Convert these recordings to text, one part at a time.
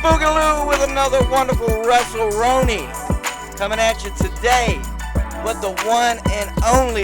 Boogaloo with another wonderful WrestleRoni coming at you today with the one and only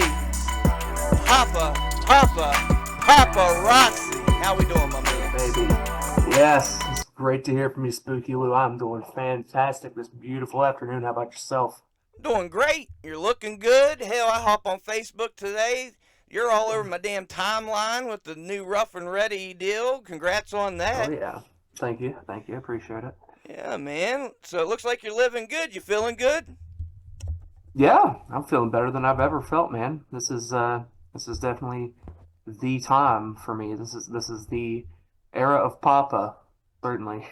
Papa, Papa, Papa Razzi. How we doing, my Yeah, man? baby. Yes, it's great to hear from you, Spooky Lou. I'm doing fantastic this beautiful afternoon. How about yourself? Doing great. You're looking good. Hell, I hop on Facebook today. You're all over my damn timeline with the new Rough and Ready deal. Congrats on Oh that. yeah. Thank you. Thank you. Appreciate it. Yeah, man. So it looks like you're living good. You feeling good? Yeah, I'm feeling better than I've ever felt, man. This is definitely the time for me. This is the era of Papa, certainly.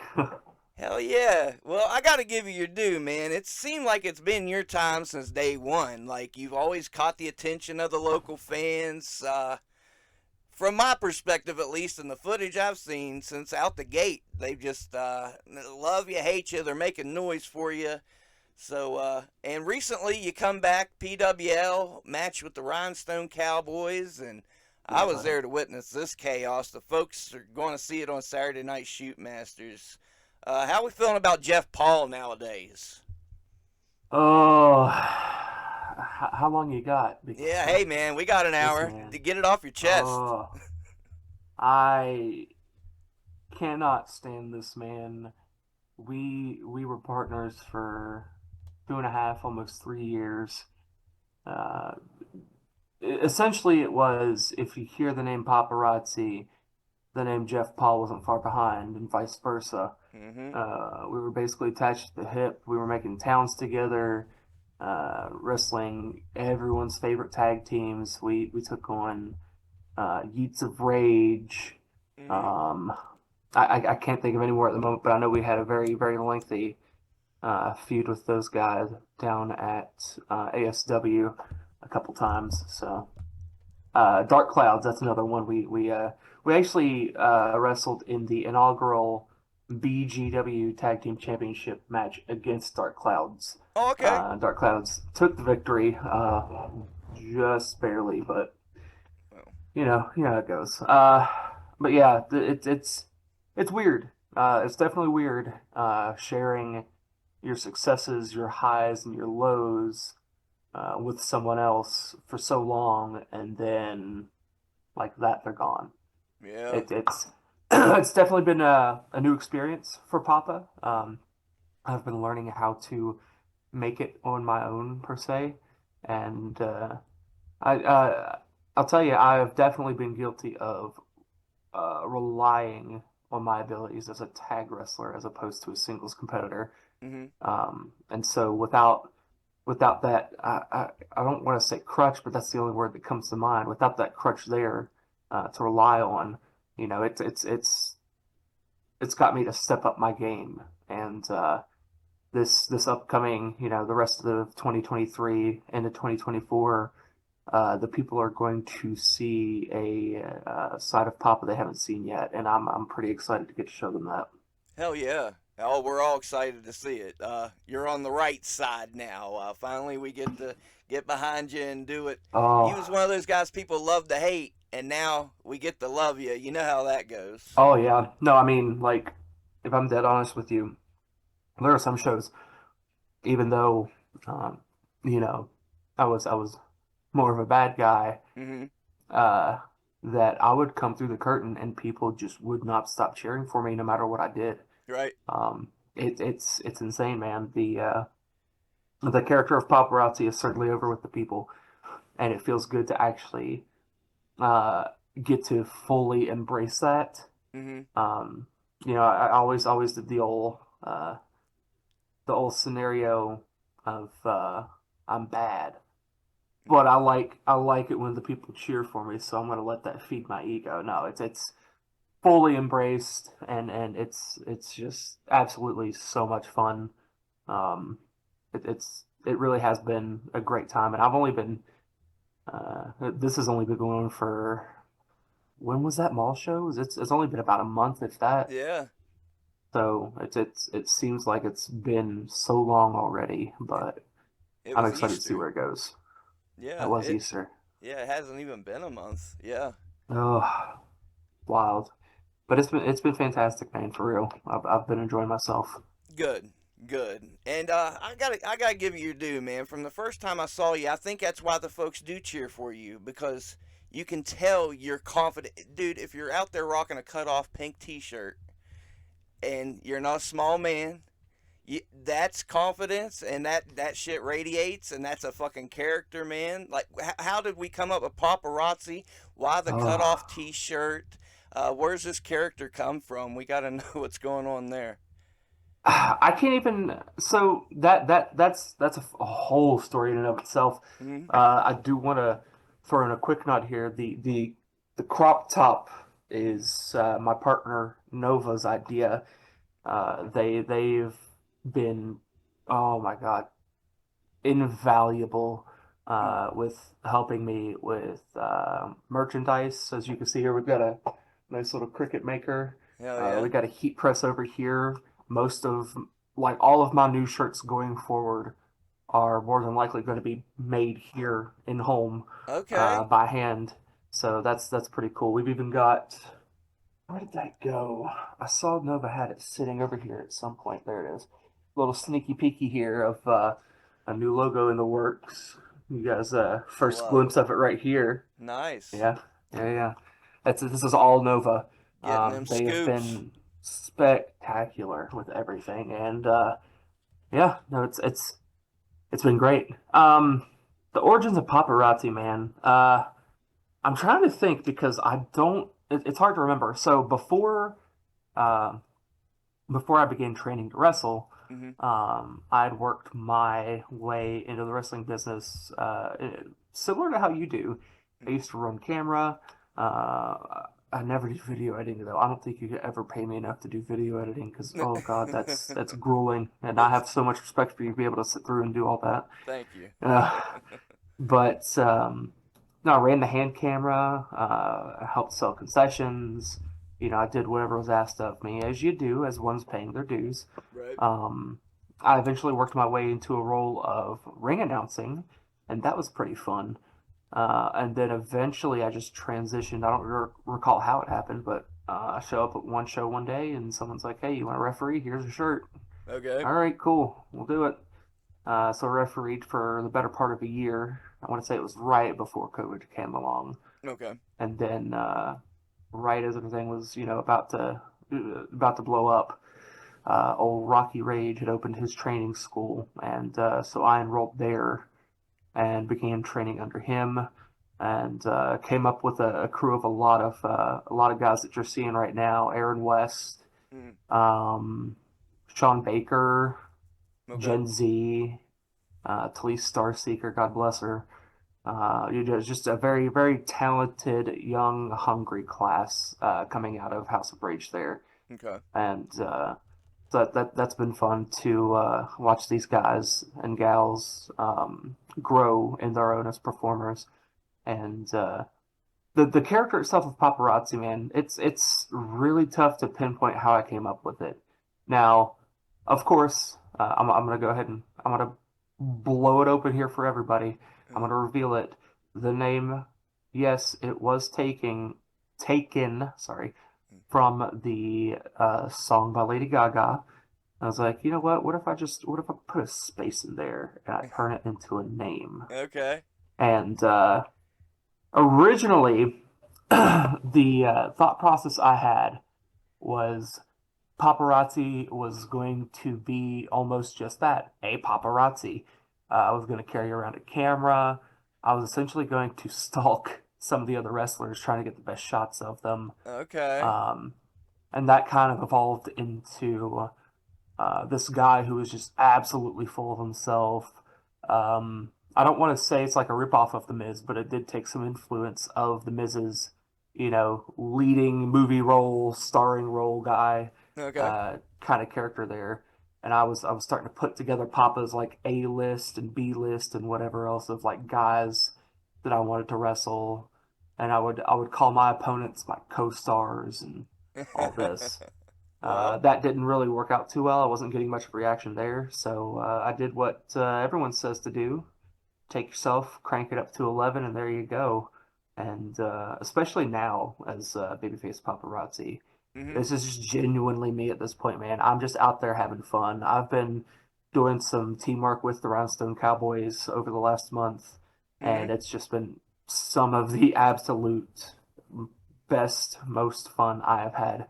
Hell yeah. Well, I got to give you your due, man. It seemed like it's been your time since day one. Like, you've always caught the attention of the local fans. From my perspective, at least, in the footage I've seen since out the gate, they just love you, hate you. They're making noise for you. So, and recently you come back, PWL match with the Rhinestone Cowboys, and I was Yeah. there to witness this chaos. The folks are going to see it on Saturday Night Shoot Masters. How are we feeling about Jeff Paul nowadays? Oh, how long you got? Yeah, hey man, we got an This hour to man. get it off your chest. Oh, I cannot stand this man. We were partners for 2.5, almost 3 years. Uh, Essentially, it was if you hear the name paparazzi, the name Jeff Paul wasn't far behind, and vice versa. Mm-hmm. We were basically attached to the hip. We were making towns together, wrestling everyone's favorite tag teams. We took on Yeats of Rage. Mm-hmm. Um, I can't think of any more at the moment, but I know we had a very lengthy feud with those guys down at ASW a couple times. So Dark Clouds, that's another one. We actually wrestled in the inaugural BGW Tag Team Championship match against Dark Clouds. Oh, okay. Dark Clouds took the victory, just barely, but Well, you know how it goes. But yeah, it's weird. It's definitely weird sharing your successes, your highs, and your lows with someone else for so long, and then like that they're gone. yeah. It's it's definitely been a new experience for Papa. I've been learning how to make it on my own per se, and I I'll tell you, I have definitely been guilty of relying on my abilities as a tag wrestler as opposed to a singles competitor. Mm-hmm. And so without that, I don't want to say crutch, but that's the only word that comes to mind. Without that crutch there to rely on, it's got me to step up my game. And this upcoming, the rest of 2023 into 2024, the people are going to see a side of Papa they haven't seen yet, and I'm pretty excited to get to show them that. Hell yeah. Oh, we're all excited to see it. You're on the right side now. Finally, we get to get behind you and do it. You was Oh, one of those guys people love to hate, and now we get to love you. You know how that goes. oh yeah. No, I mean, like, if I'm dead honest with you, there are some shows, even though, um, you know, I was more of a bad guy, Mm-hmm. uh, that I would come through the curtain and people just would not stop cheering for me no matter what I did. Right. It's insane, man. The character of paparazzi is certainly over with the people, and it feels good to actually uh, get to fully embrace that. Mm-hmm. Um, I always did the old scenario of I'm bad, but I like it when the people cheer for me, so I'm gonna let that feed my ego. No, it's fully embraced, and it's just absolutely so much fun. It really has been a great time, and I've only been this has only been going on for when was that mall show? It's only been about a month, if that. Yeah. So it seems like it's been so long already, It, but it I'm was excited to see Easter. where it goes. That Yeah. was Easter. Yeah. It hasn't even been a month. Yeah. Oh, wild. But it's been fantastic, man, for real. I've been enjoying myself. Good, good. And I gotta give you your due, man. From the first time I saw you, I think that's why the folks do cheer for you because you can tell you're confident, dude. If you're out there rocking a cut off pink T-shirt and you're not a small man, that's confidence, and that shit radiates, and that's a fucking character, man. Like, how did we come up with paparazzi? Why the cut off Oh. T-shirt? Where's this character come from? We gotta know what's going on there. I can't even. So that's a whole story in and of itself. Mm-hmm. I do want to throw in a quick note here. The crop top is my partner Nova's idea. They've been, oh my God, invaluable with helping me with merchandise. As you can see here, we've got a nice little cricket maker. Hell yeah. We got a heat press over here. Most of, like, all of my new shirts going forward are more than likely going to be made here in home Okay. by hand. So that's pretty cool. We've even got, where did that go? I saw Nova had it sitting over here at some point. There it is. A little sneaky peeky here of a new logo in the works. You guys, first Love glimpse it. of it right here. Nice. Yeah, yeah, yeah. This is all Nova. Getting them They have scoops. been spectacular with everything, and yeah, no, it's been great. The origins of paparazzi, man. I'm trying to think because I don't. It's hard to remember. So uh, before I began training to wrestle, Mm-hmm. I'd worked my way into the wrestling business, similar to how you do. I used to run camera. I never did video editing though. I don't think you could ever pay me enough to do video editing because oh God, that's grueling, and I have so much respect for you to be able to sit through and do all that. Thank you. Uh, but no, I ran the hand camera. I helped sell concessions. I did whatever was asked of me, as you do, as one's paying their dues. Right. Um, I eventually worked my way into a role of ring announcing, and that was pretty fun. And then eventually I just transitioned. I don't recall how it happened, but I show up at one show one day, and someone's like, "Hey, you want a referee? Here's a shirt." Okay. All right, cool, we'll do it. So I refereed for the better part of a year. I want to say it was right before COVID came along, Okay. and then right as everything was, about to blow up, old Rocky Rage had opened his training school, and so I enrolled there and began training under him, and came up with a crew of a lot of guys that you're seeing right now: Aaron West, Mm. um, Sean Baker, Okay. Gen Z, Talise Starseeker, God bless her. Just a very, very talented, young, hungry class coming out of House of Rage there, Okay. and so that's been fun to watch these guys and gals grow in their own as performers. And the character itself of paparazzi, man, it's really tough to pinpoint how I came up with it. Now, of course, I'm gonna go ahead and I'm gonna blow it open here for everybody. I'm Uh-huh. gonna reveal it. The name, yes, it was taken, sorry, from the song by Lady Gaga. I was like, you know what if I put a space in there and I turn it into a name? Okay. And originally, the thought process I had was paparazzi was going to be almost just that, a paparazzi. I was going to carry around a camera. I was essentially going to stalk some of the other wrestlers, trying to get the best shots of them. Okay. Um, and that kind of evolved into this guy who was just absolutely full of himself. I don't want to say it's like a ripoff of The Miz, but it did take some influence of The Miz's, leading movie role, starring role guy, Okay. kind of character there. And I was starting to put together Papa's like A list and B list and whatever else of like guys that I wanted to wrestle, and I would call my opponents my co-stars and all this. Well, That didn't really work out too well. I wasn't getting much of a reaction there, so I did what everyone says to do: take yourself, crank it up to 11, and there you go. And especially now as babyface paparazzi. Mhm. This is just genuinely me at this point, man. I'm just out there having fun. I've been doing some teamwork with the Rhinestone Cowboys over the last month, and Mhm. it's just been some of the absolute best, most fun I have had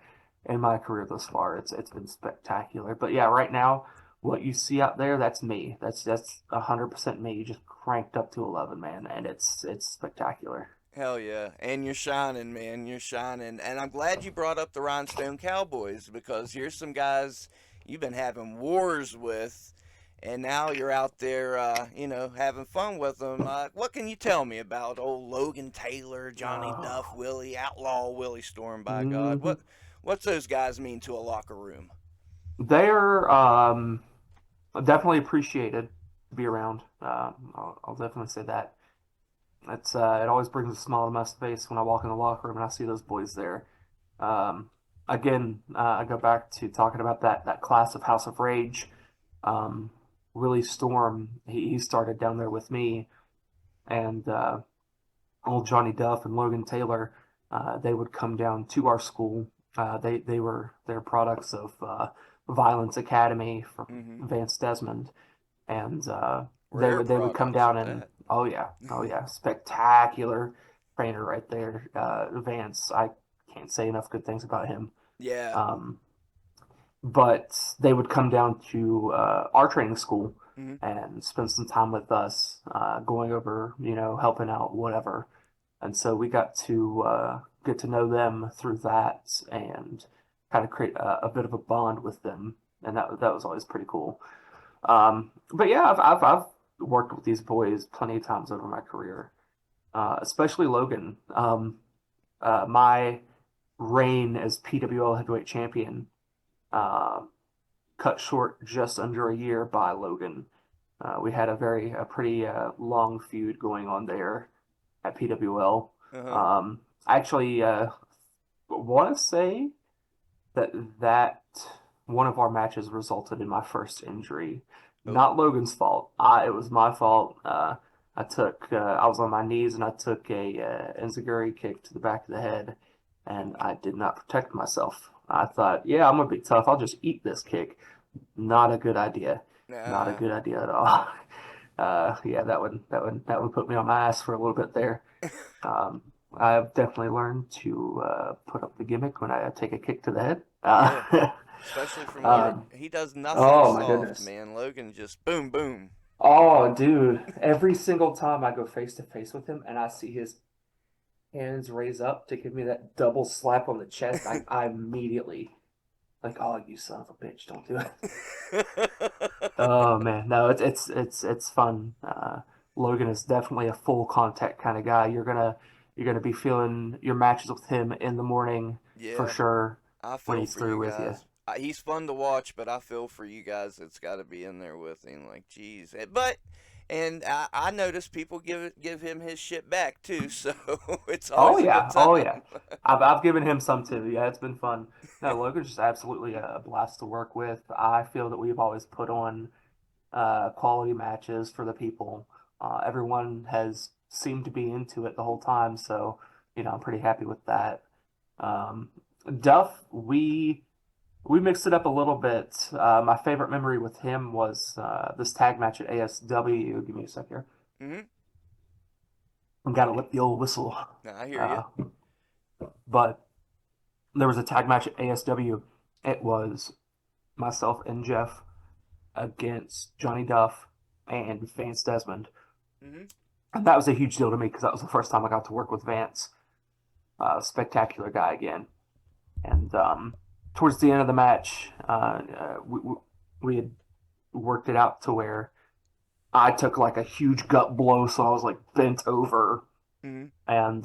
in my career thus far. It's been spectacular. But yeah, right now, what you see out there, that's me. That's 100% me, just cranked up to 11, man, and it's spectacular. Hell yeah. And you're shining, man. You're shining. And I'm glad you brought up the Rhinestone Cowboys because here's some guys you've been having wars with, and now you're out there, having fun with them. What can you tell me about old Logan Taylor, Johnny Duff, Oh. Willie, Outlaw, Willie Storm, by God? Hmm. What's those guys mean to a locker room? They're definitely appreciated to be around. I'll definitely say that. It always brings a smile to my face when I walk in the locker room and I see those boys there. Um, again, I go back to talking about that class of House of Rage. Um, Willie Storm, he started down there with me, and old Johnny Duff and Logan Taylor, they would come down to our school. They're products of Violence Academy from Mm-hmm. Vance Desmond, and Rare they would come products down at and that. oh yeah, spectacular trainer right there, Vance. I can't say enough good things about him. Yeah. Um, but they would come down to our training school Mm-hmm. and spend some time with us, going over, helping out, whatever. And so we got to get to know them through that and kind of create a bit of a bond with them, and that was always pretty cool. But yeah, I've worked with these boys plenty of times over my career, especially Logan. My reign as PWL heavyweight champion uh, cut short just under a year by Logan. We had a pretty long feud going on there at PWL. Uh-huh. I actually want to say that that one of our matches resulted in my first injury. Oh. Not Logan's fault. It was my fault. I was on my knees and I took a enziguri kick to the back of the head, and I did not protect myself. I thought, yeah, I'm gonna be tough. I'll just eat this kick. Not a good idea. Not a Nah. good idea at all. Yeah, that would put me on my ass for a little bit there. Um, I've definitely learned to put up the gimmick when I take a kick to the head. Yeah. Especially from Logan. Um, He does nothing oh my soft, goodness. man. Logan just boom, boom. Oh, dude. Every single time I go face to face with him and I see his hands raise up to give me that double slap on the chest, I immediately like, oh, you son of a bitch, don't do it. Oh man, no, it's fun. Logan is definitely a full contact kind of guy. You're gonna be feeling your matches with him in the morning for Yeah, sure I when feel he's for through you with you. guys. He's fun to watch, but I feel for you guys that's got to be in there with him. Like, geez. But, and I notice people give him his shit back too, so it's Oh always a good yeah, oh yeah. time. I've given him some too. Yeah, it's been fun. No, Logan's just absolutely a blast to work with. I feel that we've always put on quality matches for the people. Everyone has seemed to be into it the whole time, so I'm pretty happy with that. Um, Duff, we mixed it up a little bit. My favorite memory with him was this tag match at ASW. Give me a sec here. Hmm. I gotta let the old whistle. I hear you. Uh, but there was a tag match at ASW. It was myself and Jeff against Johnny Duff and Vance Desmond. Hmm. And that was a huge deal to me because that was the first time I got to work with Vance. Spectacular guy again. And towards the end of the match, we had worked it out to where I took like a huge gut blow, so I was like bent over, Hmm. and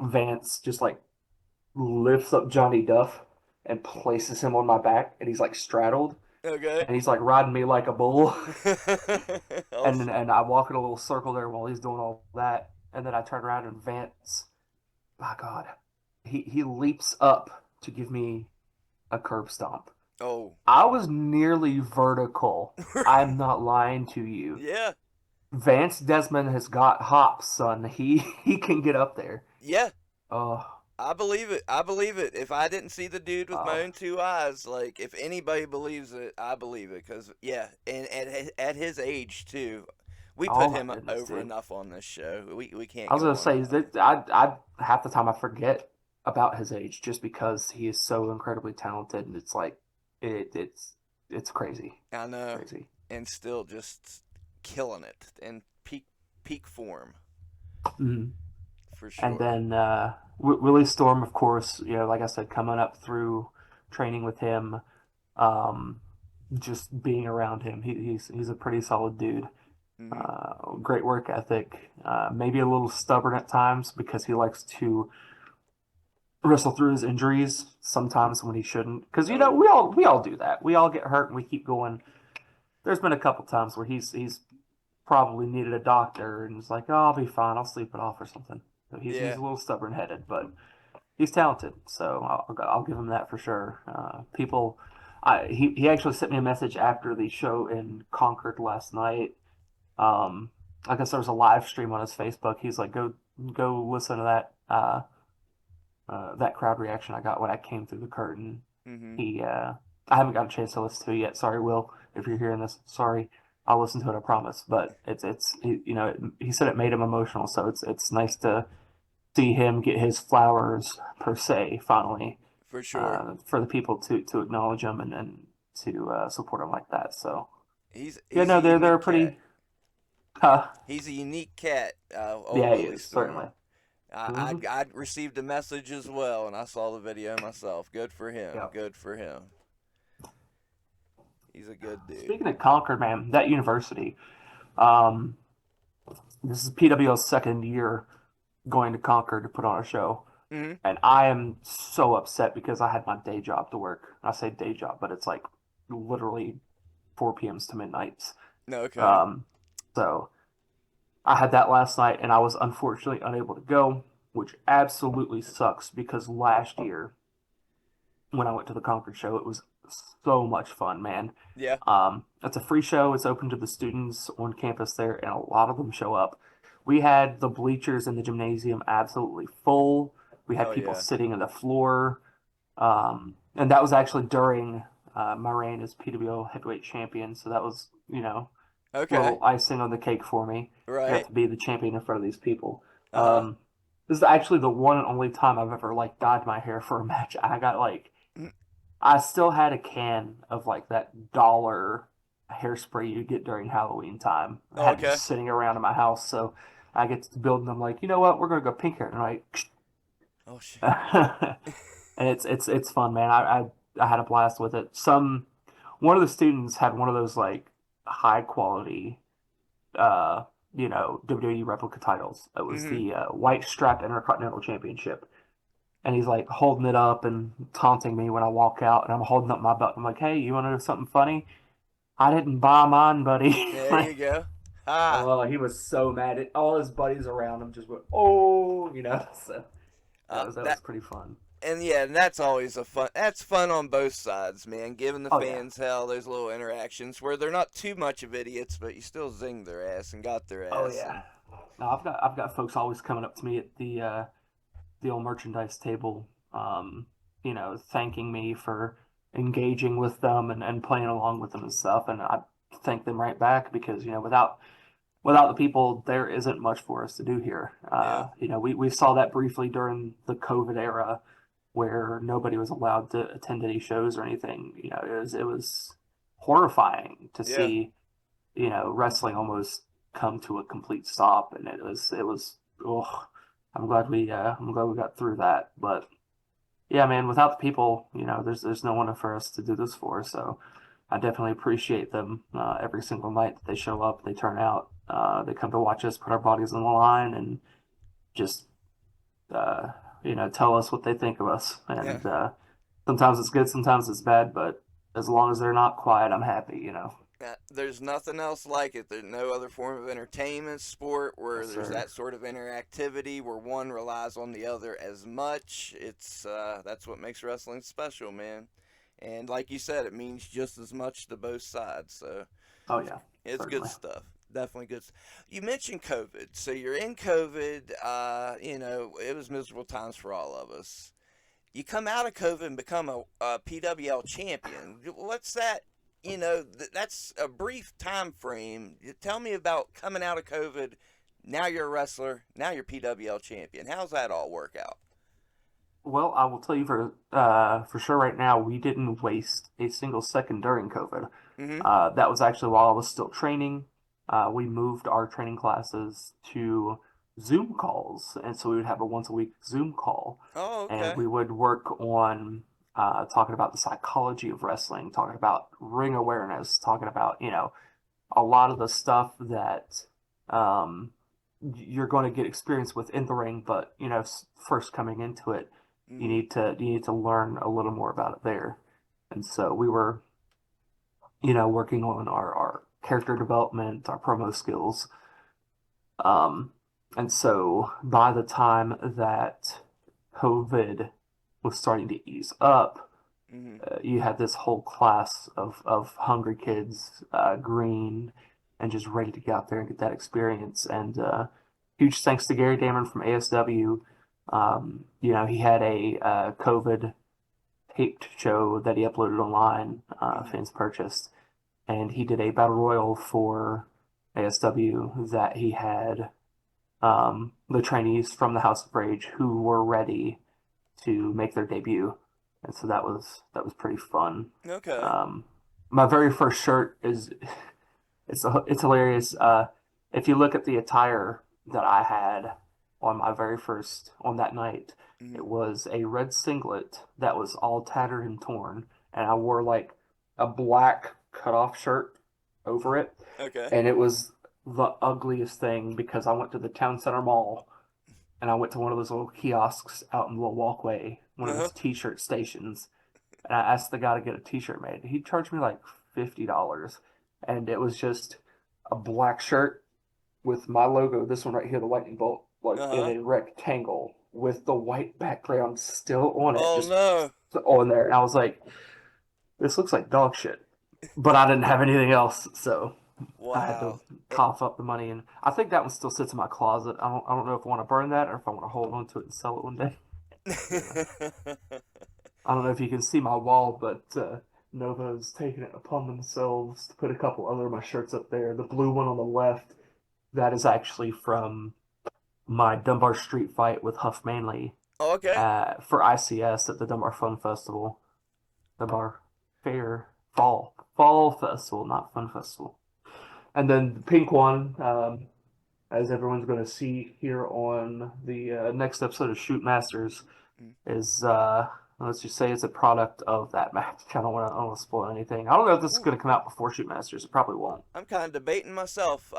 Vance just like lifts up Johnny Duff and places him on my back, and he's like straddled, Okay. and he's like riding me like a bull. and Awesome. and I walk in a little circle there while he's doing all that, and then I turn around and Vance, my God, he leaps up to give me a curb stomp. Oh. I was nearly vertical. I'm not lying to you. Yeah. Vance Desmond has got hops, son. He he can get up there. Yeah. Oh. I believe it. I believe it. If I didn't see the dude with my Oh, own two eyes, like if anybody believes it, I believe it. Cause yeah, and at his age too, we oh put my him goodness, over dude. enough on this show. We can't I was go gonna on say is enough. that I half the time I forget about his age just because he is so incredibly talented, and it's like it it's crazy, I know, crazy. and still just killing it in peak form Mhm. for And sure. then Willie Storm, of course, like I said, coming up through training with him, um, just being around him, he's a pretty solid dude. Hmm. Great work ethic. Maybe a little stubborn at times because he likes to wrestle through his injuries sometimes when he shouldn't. Because Oh, we all do that. We all get hurt and we keep going. There's been a couple times where he's probably needed a doctor and he's like, oh, I'll be fine. I'll sleep it off or something. So he's yeah, a little stubborn headed, but he's talented. So I'll give him that for sure. People, he actually sent me a message after the show in Concord last night. Um, I guess there was a live stream on his Facebook. He's like, go listen to that crowd reaction I got when I came through the curtain. hmm He I haven't got a chance to listen to it yet. Sorry, Will, if you're hearing this. Sorry, I'll listen to it. I promise. But he said it made him emotional. So it's nice to see him get his flowers per se finally, for sure. for the people to acknowledge him and to support him like that. So yeah, He's a no, they're a unique cat. pretty uh, He's a unique cat, old yeah, he Willie is Storm. certainly. I, Hmm. I I received a message as well, and I saw the video myself. Good for him. Yeah. Good for him. He's a good dude. Speaking of Concord, man, that university. Um, this is PWL's second year going to Concord to put on a show. Hmm. And I am so upset because I had my day job to work. I say day job, but it's like literally 4 p.m. to midnights. Okay. Um, so I had that last night and I was unfortunately unable to go, which absolutely sucks because last year when I went to the Concord show, it was so much fun, man. Yeah. It's a free show. It's open to the students on campus there, and a lot of them show up. We had the bleachers in the gymnasium absolutely full. We had Hell people yeah. sitting on the floor. And that was actually during my reign as PWO heavyweight champion. So that was, a Okay. little icing on the cake for me. I got Right. to be the champion in front of these people. Uh huh. This is actually the one and only time I've ever like dyed my hair for a match. I still had a can of like that dollar hairspray you get during Halloween time. I Oh, had it okay. just sitting around in my house, so I get to build and I'm like, you know what, we're gonna go pink hair tonight. Oh shit. And it's fun, man. I had a blast with it. One of the students had one of those like high quality WWE replica titles. It was Hmm. the white strap intercontinental championship. And he's like holding it up and taunting me when I walk out, and I'm holding up my belt. I'm like, "Hey, you want to know something funny? I didn't buy mine, buddy." There you Like, go. Ah. oh, he was so mad. All his buddies around him just went, "Oh," So that was That pretty fun. and yeah, and that's always a fun. That's fun on both sides, man. Giving the Oh yeah, fans hell, those little interactions where they're not too much of idiots, but you still zinged their ass and got their oh ass. yeah. And No, I've got folks always coming up to me at the old merchandise table, thanking me for engaging with them and playing along with them and stuff. And I thank them right back because, without the people, there isn't much for us to do here. yeah, We saw that briefly during the COVID era where nobody was allowed to attend any shows or anything. It was horrifying to yeah, see, wrestling almost come to a complete stop. And it was, ugh, I'm glad we got through that. But yeah, man, without the people, there's no one for us to do this for. So I definitely appreciate them every single night that they show up, they turn out, they come to watch us put our bodies on the line and just uh, tell us what they think of us. yeah. And sometimes it's good, sometimes it's bad, but as long as they're not quiet, I'm happy. There's nothing else like it. There's no other form of entertainment, sport where Yes, there's sir. that sort of interactivity where one relies on the other as much. It's that's what makes wrestling special, man. And like you said, it means just as much to both sides. So Oh yeah, it's good certainly. stuff. Definitely good. You mentioned COVID, so you're in COVID. It was miserable times for all of us. You come out of COVID and become a PWL champion. What's that? That's a brief time frame. You tell me about coming out of COVID. Now you're a wrestler. Now you're PWL champion. How's that all work out? Well, I will tell you for sure right now, we didn't waste a single second during COVID. Mm-hmm. That was actually while I was still training. We moved our training classes to Zoom calls, and so we would have a once a week Zoom call, Oh, and okay. we would work on talking about the psychology of wrestling, talking about ring awareness, talking about a lot of the stuff that um, you're going to get experience with in the ring, but first coming into it, Mm-hmm. you need to learn a little more about it there. And so we were, working on our character development, our promo skills. Um, and so by the time that COVID was starting to ease up, Mm-hmm. you had this whole class of hungry kids, green, and just ready to get out there and get that experience. And huge thanks to Gary Damon from ASW. He had a COVID taped show that he uploaded online, Mm-hmm. fans purchased, and he did a battle royal for ASW that he had the trainees from the House of Rage who were ready to make their debut, and so that was pretty fun. Okay. Um, my very first shirt is it's hilarious. If you look at the attire that I had on that night, Mm-hmm. it was a red singlet that was all tattered and torn, and I wore like a black cutoff shirt over it, Okay. and it was the ugliest thing because I went to the town center mall and I went to one of those little kiosks out in the little walkway, one of Uh-huh. those t-shirt stations, and I asked the guy to get a t-shirt made. He charged me like $50, and it was just a black shirt with my logo, this one right here, the lightning bolt, like in Uh-huh. a rectangle with the white background still on it, Oh just no. on there. And I was like, this looks like dog shit. But I didn't have anything else, so I had to Wow. cough up the money, and I think that one still sits in my closet. I don't know if I want to burn that or if I want to hold on to it and sell it one day. You know, I don't know if you can see my wall, but Nova's taken it upon themselves to put a couple other of my shirts up there. The blue one on the left, that is actually from my Dunbar Street fight with Huff Manley Oh, okay. for ICS at the Dunbar Fun Festival, Dunbar Fair Fall Festival, not Fun Festival. And then the pink one, as everyone's going to see here on the next episode of Shoot Masters, Mm. is let's just say it's a product of that match. I don't want to spoil anything. I don't know if this is Ooh, going to come out before Shoot Masters. It probably won't. I'm kind of debating myself.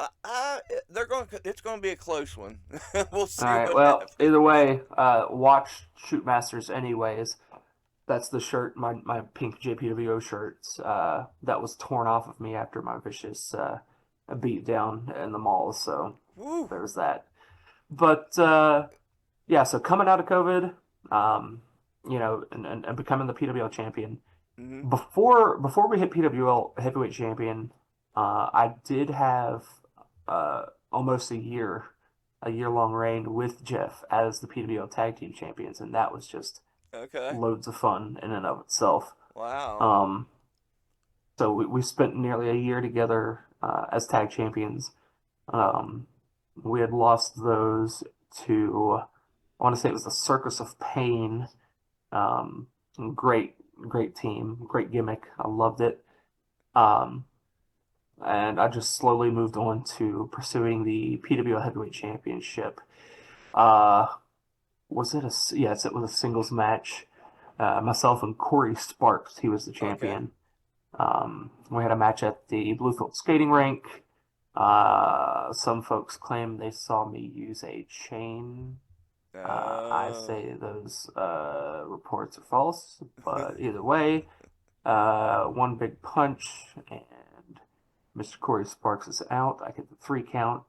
They're going. It's going to be a close one. We'll All see right. what Well, happens. either way, watch Shoot Masters anyways. That's the shirt, my pink JPWO shirt, that was torn off of me after my vicious beat down in the mall. So Woo. there's that. But yeah, so coming out of COVID, and becoming the PWL champion. Mm-hmm. Before we hit PWL heavyweight champion, I did have uh, almost a year long reign with Jeff as the PWL tag team champions, and that was just Okay. loads of fun in and of itself. Wow. Um, so we spent nearly a year together as tag champions. Um, we had lost those to, I want to say it was the Circus of Pain. Um, great, great team, great gimmick. I loved it. Um, and I just slowly moved on to pursuing the PWL Heavyweight Championship. Uh, was it yes, it was a singles match. Myself and Corey Sparks, he was the Okay. champion. We had a match at the Bluefield skating rink. Some folks claim they saw me use a chain. I Oh. say those reports are false, but either way, one big punch and Mr. Corey Sparks is out. I get the 3 count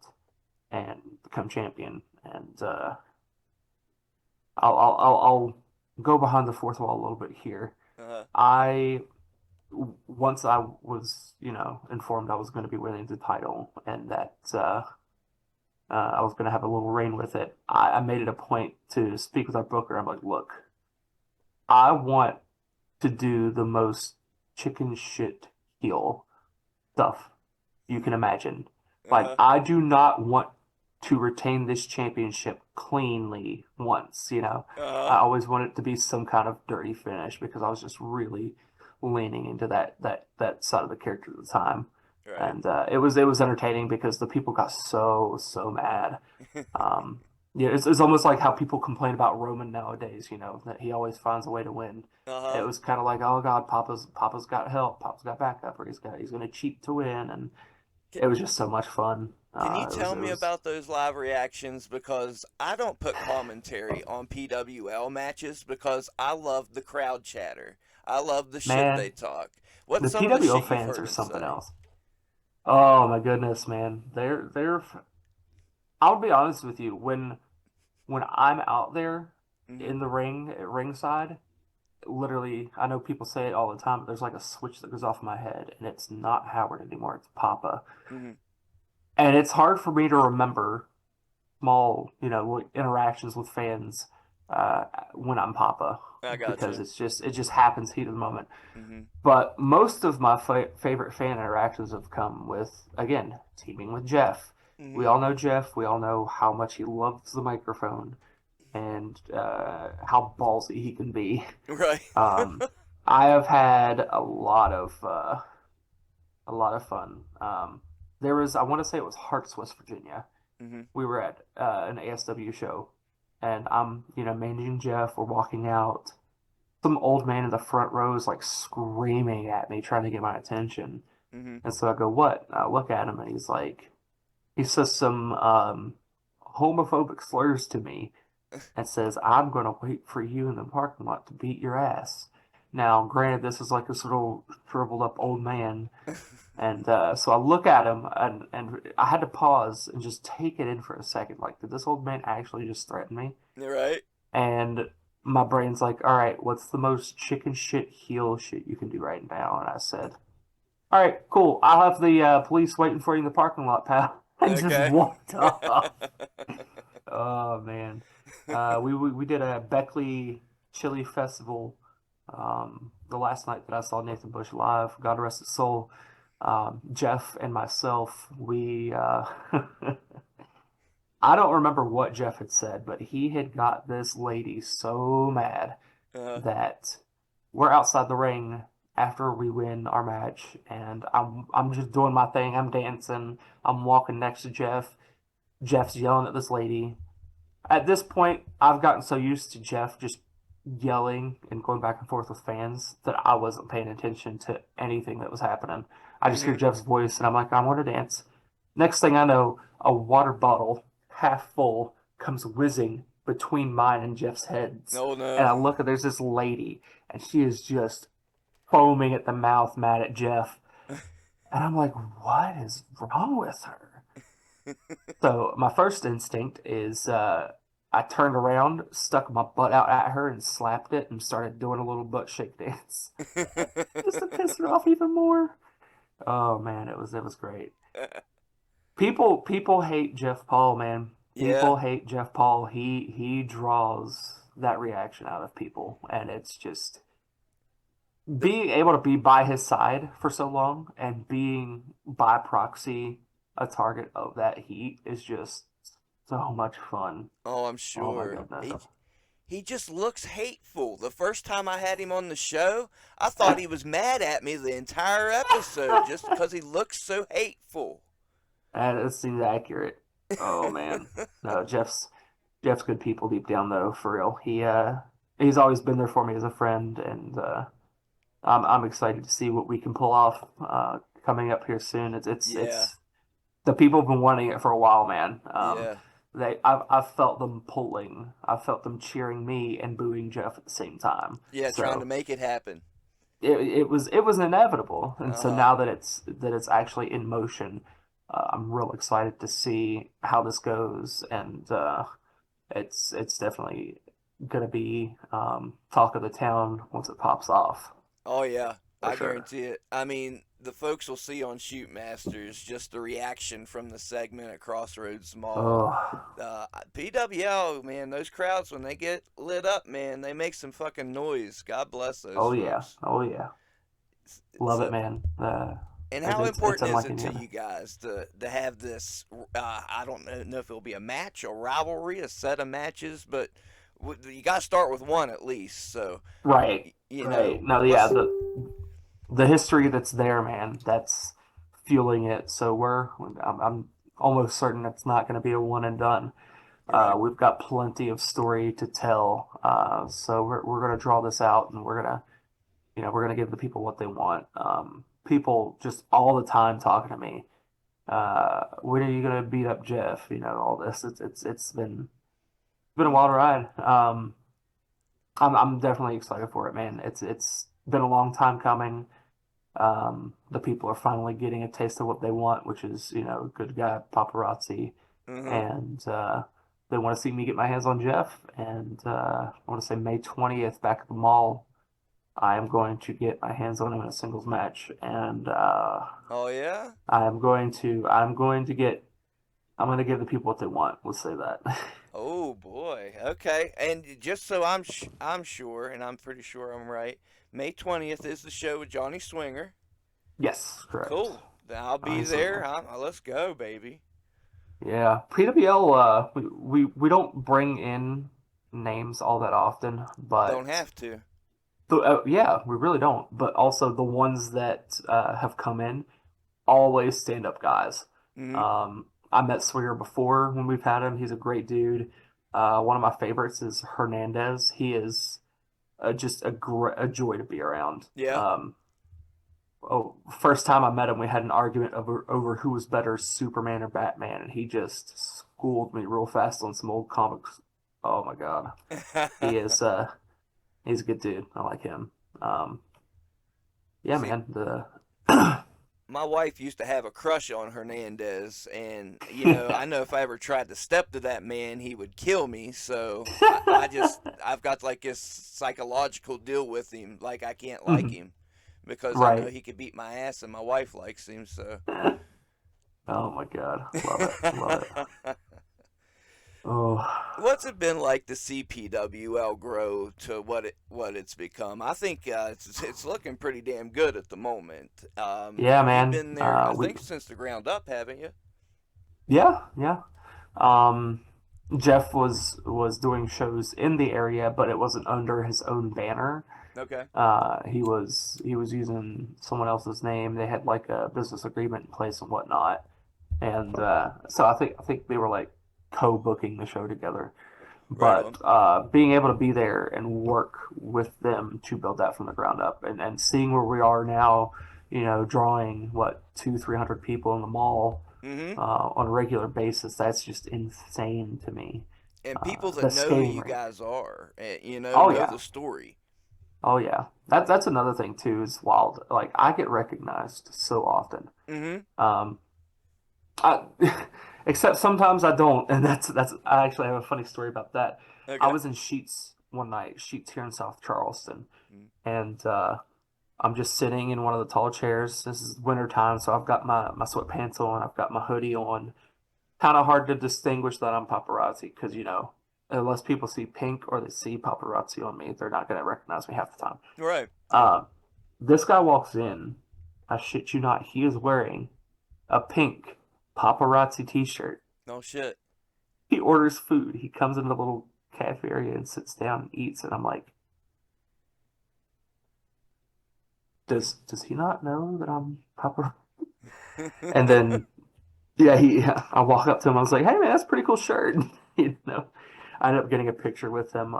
and become champion. And I'll go behind the fourth wall a little bit here. Uh-huh. I once I was, informed I was going to be winning the title and that I was going to have a little reign with it, I made it a point to speak with our booker. I'm like, look, I want to do the most chicken shit heel stuff you can imagine. Like, Uh-huh. I do not want to retain this championship cleanly once, Uh-huh. I always want it to be some kind of dirty finish because I was just really leaning into that side of the character at the time. Right. And it was entertaining because the people got so mad. Um, yeah, it's almost like how people complain about Roman nowadays, that he always finds a way to win. It Uh-huh. was kind of like, oh God, Papa's got help, Papa's got backup, or he's going to cheat to win, and Can, it was just so much fun. can you It was tell it me was about those live reactions? Because I don't put commentary on PWL matches because I love the crowd chatter. I love the shit they man, talk. What's the some of the PWO shit you've fans heard are them something say? else. Oh my goodness, man, they're. I'll be honest with you, when I'm out there Mm-hmm. in the ring at ringside, literally, I know people say it all the time, but there's like a switch that goes off in my head, and it's not Howard anymore, it's Papa. Mm-hmm. And it's hard for me to remember small, like, interactions with fans uh, when I'm Papa I because gotcha. it just happens heat of the moment. Mm-hmm. But most of my favorite fan interactions have come with, again, teaming with Jeff. We Mm-hmm. all know Jeff. We all know how much he loves the microphone and how ballsy he can be. Right. Um, I have had a lot of fun. There was, I want to say it was Harts, West Virginia. Mm-hmm. We were at an ASW show, and I'm, managing Jeff. We're walking out. Some old man in the front row is like screaming at me, trying to get my attention. Mm-hmm. And so I go, "What?" And I look at him, and he says some homophobic slurs to me, and says, "I'm gonna wait for you in the parking lot to beat your ass." Now, granted, this is like this little shriveled up old man, and so I look at him, and I had to pause and just take it in for a second. Like, did this old man actually just threaten me? Right. And my brain's like, all right, what's the most chicken shit heel shit you can do right now? And I said, all right, cool. I'll have the police waiting for you in the parking lot, pal. And just Okay. walked off. Oh man, we did a Beckley Chili Festival. The last night that I saw Nathan Bush live, God rest his soul. Jeff and myself, we I don't remember what Jeff had said, but he had got this lady so mad uh, that we're outside the ring after we win our match, and I'm just doing my thing. I'm dancing. I'm walking next to Jeff. Jeff's yelling at this lady. At this point, I've gotten so used to Jeff just yelling and going back and forth with fans that I wasn't paying attention to anything that was happening. I just hear mm-hmm. Jeff's voice, and I'm like, I want to dance. Next thing I know, a water bottle half full comes whizzing between mine and Jeff's heads. Oh And no. I look at there's this lady, and she is just foaming at the mouth, mad at Jeff. And I'm like, what is wrong with her? So my first instinct is I turned around, stuck my butt out at her, and slapped it, and started doing a little butt shake dance just to piss her off even more. Oh man, it was great. People hate Jeff Paul, man. Yeah. People hate Jeff Paul. He draws that reaction out of people, and it's just The, being able to be by his side for so long and being by proxy a target of that heat is just so much fun. oh, I'm Oh my sure. goodness. He just looks hateful. The first time I had him on the show, I thought he was mad at me the entire episode just because he looks so hateful. That seems accurate. Oh man. No, Jeff's good people deep down though, for real. He's always been there for me as a friend, and I'm excited to see what we can pull off coming up here soon. Yeah. It's the people have been wanting it for a while, man. Yeah. I've felt them pulling. I've felt them cheering me and booing Jeff at the same time. Yeah, trying to So make it happen. it was inevitable, and so Uh-huh. now that it's actually in motion, I'm real excited to see how this goes, and it's definitely gonna be talk of the town once it pops off. Oh yeah. for I sure. guarantee it. I mean, the folks will see on Shoot Masters just the reaction from the segment at Crossroads Mall. Oh, PWL, man, those crowds when they get lit up, man, they make some fucking noise. God bless those oh yeah, folks. oh yeah. Love it, So, man. and how It's important is unlike it any to other. you guys to have this? I don't know if it'll be a match, a rivalry, a set of matches, but you got to start with one at least. So, Right, you right. know, No, yeah, what's the history that's there, man, that's fueling it. So I'm almost certain it's not going to be a one and done. right? We've got plenty of story to tell. So we're going to draw this out, and we're going to give the people what they want. People just all the time talking to me. When are you going to beat up Jeff? All this. It's been a wild ride. I'm definitely excited for it, man. It's been a long time coming. The people are finally getting a taste of what they want, which is, good guy paparazzi, Mm-hmm. and they want to see me get my hands on Jeff. And I want to say May 20th back at the mall, I am going to get my hands on him in a singles match, and Oh yeah. I'm going to give the people what they want. Let's say that. Oh boy. Okay. And just so I'm sure, and I'm pretty sure I'm right. May 20th is the show with Johnny Swinger. Yes, correct. Cool. Then I'll be Nice. there. Let's go, baby. Yeah, PWL. We don't bring in names all that often, Don't but have to. yeah, we really don't. But also the ones that have come in always stand up guys. Mm-hmm. I met Sawyer before when we've had him. He's a great dude. One of my favorites is Hernandez. He is just a joy to be around. Yeah. First time I met him, we had an argument over who was better, Superman or Batman, and he just schooled me real fast on some old comics. Oh my God, he is he's a good dude. I like him. Um, yeah, See, man. The my wife used to have a crush on Hernandez, and yeah. I know if I ever tried to step to that man, he would kill me. So I've got like this psychological deal with him, like I can't like Mhm. him because I know Right. he could beat my ass, and my wife likes him. So. Oh my God, love it, love it. Oh, What's it been like to see PWL grow to what it's become? I think it's looking pretty damn good at the moment. yeah, You've man. been there, I We think, since the ground up, haven't you? Yeah, yeah. Um, Jeff was doing shows in the area, but it wasn't under his own banner. Okay. He was using someone else's name. They had like a business agreement in place and whatnot, and so I think they were like co-booking the show together. Right But on. being able to be there and work with them to build that from the ground up, and seeing where we are now, drawing what 300 people in the mall Mm-hmm. on a regular basis, that's just insane to me. And people that The know who skating you rink. guys are, Oh know yeah. the story. Oh yeah. That's another thing too is wild. Like I get recognized so often. Mm-hmm. Um, I, except sometimes I don't, and that's I actually have a funny story about that. I Okay. was in Sheets one night, Sheets here in South Charleston, Mm. and I'm just sitting in one of the tall chairs. This is winter time, so I've got my sweatpants on, I've got my hoodie on. Kind of hard to distinguish that I'm paparazzi because unless people see pink or they see paparazzi on me, they're not going to recognize me half the time. Right. Yeah. Uh, this guy walks in. I shit you not. He is wearing a pink paparazzi T-shirt. No shit. He orders food. He comes into the little cafe area and sits down and eats. And I'm like, does he not know that I'm paparazzi? And then yeah, I walk up to him. I was like, hey man, that's a pretty cool shirt. you know, I ended up getting a picture with him.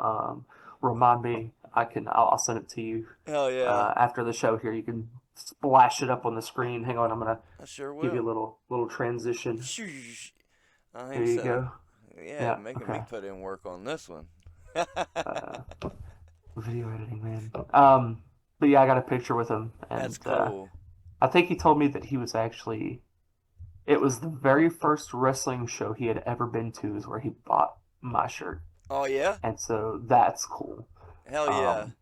Remind me, I'll send it to you Hell yeah. after the show here. You can splash it up on the screen. Hang on, I'm gonna I sure give you a will. little transition. Shoosh. I Here ain't you so. go. Yeah, Yeah, making me okay. put in work on this one. Uh, Video editing, man. But yeah, I got a picture with him, That's and cool. I think he told me that he was actually. It was the very first wrestling show he had ever been to, is where he bought my shirt, Oh yeah. and so that's cool. Hell yeah. Um,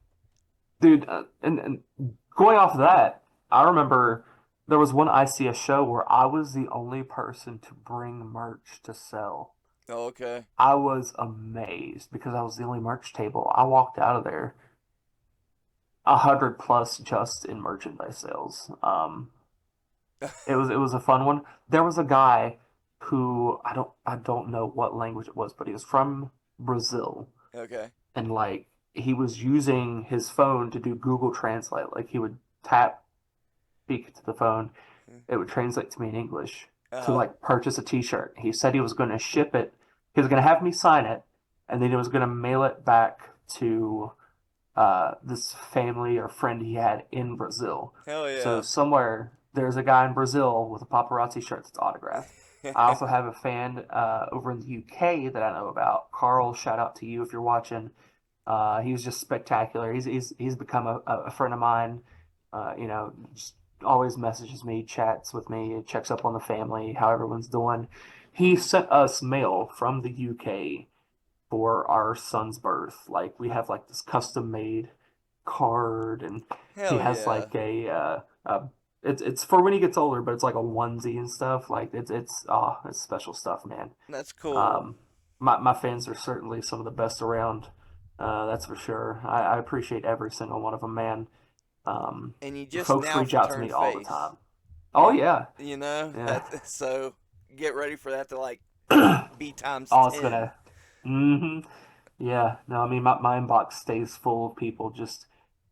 dude, and going off of that, I remember there was one ICS show where I was the only person to bring merch to sell. Oh, okay. I was amazed because I was the only merch table. I walked out of there 100 plus just in merchandise sales. It was a fun one. There was a guy who I don't know what language it was, but he was from Brazil, Okay. and like he was using his phone to do Google Translate. Like he would tap, speak to the phone, it would translate to me in English to Uh-huh. like purchase a T-shirt. He said he was going to ship it. He was going to have me sign it, and then he was going to mail it back to this family or friend he had in Brazil. Hell So yeah. somewhere there's a guy in Brazil with a paparazzi shirt that's autographed. I also have a fan over in the UK that I know about. Carl, shout out to you if you're watching. He was just spectacular. He's become a friend of mine. Just always messages me, chats with me, checks up on the family, how everyone's doing. He sent us mail from the UK for our son's birth. Like we have like this custom made card, and he Hell has yeah. like it's for when he gets older, but it's like a onesie and stuff. Like it's special stuff, man. That's cool. Um, my fans are certainly some of the best around. That's for sure. I appreciate every single one of them, man. And you just Folks now reach out to turned me all the face. time. Oh You, yeah, you know yeah. that. So get ready for that to like be times Oh, it's 10. gonna. hmm Yeah, no, I mean my inbox stays full of people just